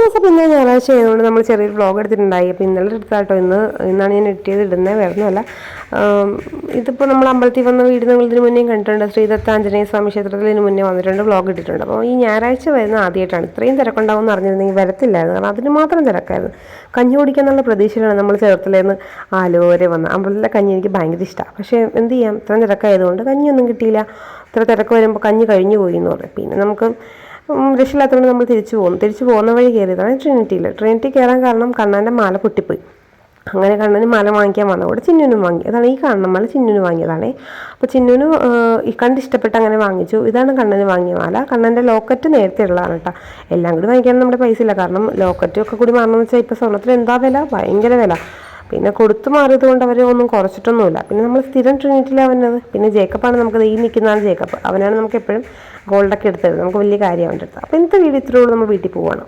ദിവസം ഇന്ന് ഞായറാഴ്ച ആയതുകൊണ്ട് നമ്മൾ ചെറിയൊരു വ്ളോഗ് എടുത്തിട്ടുണ്ടായി. അപ്പോൾ ഇന്നലെ എടുത്താട്ടോ, ഇന്നാണ് ഞാൻ എഡിറ്റ് ചെയ്ത് ഇടുന്നത്, വരുന്നതല്ല. ഇതിപ്പോൾ നമ്മൾ അമ്പലത്തിൽ വന്ന വീട് നിങ്ങൾ ഇതിന് മുന്നേ കണ്ടിട്ടുണ്ട്. ശ്രീദത്ത ആഞ്ജനേയ സ്വാമി ക്ഷേത്രത്തിൽ ഇതിന് മുന്നേ വന്നിട്ടുണ്ട്, വ്ളോഗ് ഇട്ടിട്ടുണ്ട്. അപ്പോൾ ഈ ഞായറാഴ്ച വരുന്ന ആദ്യമായിട്ടാണ്. ഇത്രയും തിരക്കുണ്ടാവും എന്ന് അറിഞ്ഞിരുന്നെങ്കിൽ വരത്തില്ലായിരുന്നു, കാരണം അതിന് മാത്രം തിരക്കായിരുന്നു. കഞ്ഞി കുടിക്കാന്നുള്ള പ്രതീക്ഷയിലാണ് നമ്മൾ ചേർത്തലേന്ന് ആലുവ വരെ വന്നത്. അമ്പലത്തിലെ കഞ്ഞി എനിക്ക് ഭയങ്കര ഇഷ്ടമാണ്. പക്ഷേ എന്ത് ചെയ്യാം, ഇത്രയും തിരക്കായതുകൊണ്ട് കഞ്ഞിയൊന്നും കിട്ടിയില്ല. ഇത്ര തിരക്ക് വരുമ്പോൾ കഞ്ഞി കഴിഞ്ഞു പോയി എന്ന് പറയും. പിന്നെ നമുക്ക് രക്ഷയില്ലാത്തതുകൊണ്ട് നമ്മൾ തിരിച്ചു പോകുന്ന വഴി കയറിയതാണ് ട്രിനിറ്റി കയറാൻ കാരണം കണ്ണൻ്റെ മാല പൊട്ടിപ്പോയി. അങ്ങനെ കണ്ണന് മാല വാങ്ങിക്കാൻ വന്നതോടെ ചിന്നുവിനും വാങ്ങി. അതാണ് ഈ കാണുന്ന മാല ചിന്നുവിന് വാങ്ങിയതാണേ. അപ്പോൾ ചിന്നുവിന് കണ്ടിഷ്ടപ്പെട്ട് അങ്ങനെ വാങ്ങിച്ചു. ഇതാണ് കണ്ണന് വാങ്ങിയ മാല. കണ്ണൻ്റെ ലോക്കറ്റ് നേരത്തെ ഉള്ളതാണ് കേട്ടോ. എല്ലാം കൂടി വാങ്ങിക്കാൻ നമ്മുടെ പൈസ ഇല്ല, കാരണം ലോക്കറ്റും ഒക്കെ കൂടി മാറണമെന്ന് വെച്ചാൽ ഇപ്പോൾ സ്വർണ്ണത്തിന് എന്താ വില, ഭയങ്കര വില. പിന്നെ കൊടുത്തു മാറിയത് കൊണ്ട് അവർ ഒന്നും കുറച്ചിട്ടൊന്നുമില്ല. പിന്നെ നമ്മൾ സ്ഥിരം ട്രിനിറ്റിയിലാണ് വരുന്നത്. പിന്നെ ജേക്കപ്പാണ് നമുക്ക്, ഈ നിൽക്കുന്നതാണ് ജേക്കപ്പ്. അവനാണ് നമുക്ക് എപ്പോഴും ഗോൾഡൊക്കെ എടുത്തത്. നമുക്ക് വലിയ കാര്യമാണ് എടുത്തത്. അപ്പോൾ ഇന്നത്തെ വീഡിയോ ഇത്രയുള്ളൂ. നമ്മൾ വീട്ടിൽ പോവുകയാണ്.